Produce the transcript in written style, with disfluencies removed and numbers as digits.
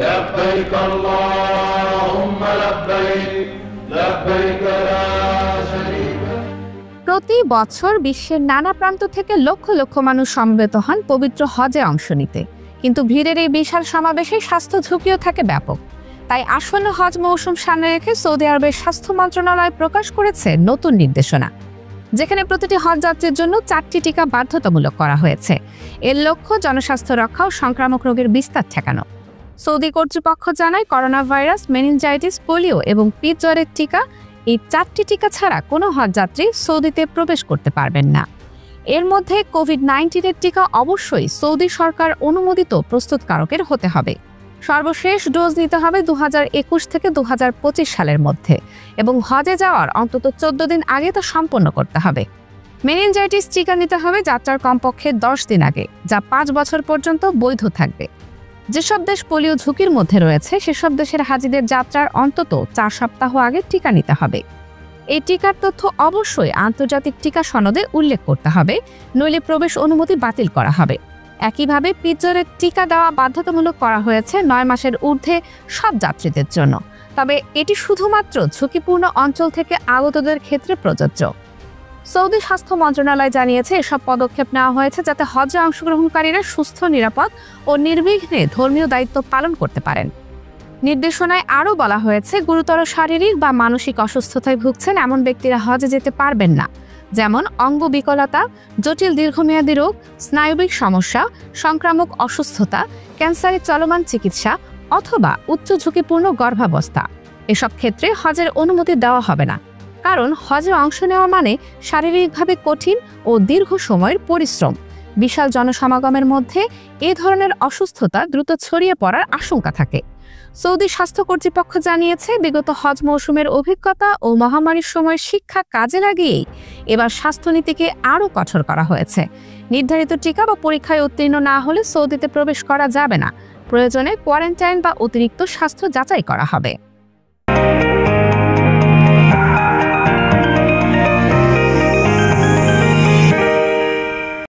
لبيك اللهم لبيك لبيك لا شريك لك। প্রতি বছর বিশ্বের নানা প্রান্ত থেকে লক্ষ লক্ষ মানুষ সমবেত হন পবিত্র হজে অংশ নিতে, কিন্তু ভিড়ের এই বিশাল সমাবেশে স্বাস্থ্য ঝুঁকিও থাকে ব্যাপক। তাই আসন্ন হজ মৌসুম সামনে রেখে সৌদি আরবের স্বাস্থ্য মন্ত্রণালয় প্রকাশ করেছে নতুন নির্দেশনা, যেখানে প্রতিটি হজ যাত্রীর জন্য 4টি টিকা বাধ্যতামূলক করা হয়েছে। এর লক্ষ্য জনস্বাস্থ্য রক্ষা ও সংক্রামক রোগের বিস্তার ঠেকানো। সৌদি কর্তৃপক্ষ জানায়, করোনা ভাইরাস, মেনিনজাইটিস, পোলিও এবং পিঠ জ্বরের টিকা, এই 4টি টিকা ছাড়া কোনো হজযাত্রী সৌদিতে প্রবেশ করতে পারবেন না। এর মধ্যে কোভিড-19 টিকা অবশ্যই সৌদি সরকার অনুমোদিত প্রস্তুতকারকের হতে হবে। সর্বশেষ ডোজ নিতে হবে 2021 থেকে 2025 সালের মধ্যে এবং হজে যাওয়ার অন্তত 14 দিন আগে তা সম্পন্ন করতে হবে। মেনিনজাইটিস টিকা নিতে হবে যাত্রার কমপক্ষে 10 দিন আগে, যা 5 বছর পর্যন্ত বৈধ থাকবে। যেসব দেশ পোলিও ঝুঁকির মধ্যে রয়েছে সেসব দেশের হাজিদের যাত্রার অন্তত 4 সপ্তাহ আগে টিকা নিতে হবে। এই টিকার তথ্য অবশ্যই আন্তর্জাতিক টিকা সনদে উল্লেখ করতে হবে, নইলে প্রবেশ অনুমতি বাতিল করা হবে। একইভাবে পিঠ জ্বরের টিকা দেওয়া বাধ্যতামূলক করা হয়েছে 9 মাসের ঊর্ধ্বে সব যাত্রীদের জন্য, তবে এটি শুধুমাত্র ঝুঁকিপূর্ণ অঞ্চল থেকে আগতদের ক্ষেত্রে প্রযোজ্য। সৌদি স্বাস্থ্য মন্ত্রণালয় জানিয়েছে, এসব পদক্ষেপ নেওয়া হয়েছে যাতে হজে অংশগ্রহণকারীরা সুস্থ, নিরাপদ ও নির্বিঘ্নে ধর্মীয় দায়িত্ব পালন করতে পারেন। নির্দেশনায় আরও বলা হয়েছে, গুরুতর শারীরিক বা মানসিক অসুস্থতায় ভুগছেন এমন ব্যক্তিরা হজে যেতে পারবেন না, যেমন অঙ্গ বিকলতা, জটিল দীর্ঘমেয়াদী রোগ, স্নায়বিক সমস্যা, সংক্রামক অসুস্থতা, ক্যান্সারের চলমান চিকিৎসা অথবা উচ্চ ঝুঁকিপূর্ণ গর্ভাবস্থা। এসব ক্ষেত্রে হজের অনুমতি দেওয়া হবে না, কারণ হজে অংশ নেওয়া মানে শারীরিকভাবে কঠিন ও দীর্ঘ সময়ের পরিশ্রম। বিশাল জনসমাগমের মধ্যে এ ধরনের অসুস্থতা দ্রুত ছড়িয়ে পড়ার আশঙ্কা থাকে। সৌদি স্বাস্থ্য কর্তৃপক্ষ জানিয়েছে, বিগত হজ মৌসুমের অভিজ্ঞতা ও মহামারীর সময় শিক্ষা কাজে লাগিয়েই এবার স্বাস্থ্যনীতিকে আরও কঠোর করা হয়েছে। নির্ধারিত টিকা বা পরীক্ষায় উত্তীর্ণ না হলে সৌদিতে প্রবেশ করা যাবে না। প্রয়োজনে কোয়ারেন্টাইন বা অতিরিক্ত স্বাস্থ্য যাচাই করা হবে।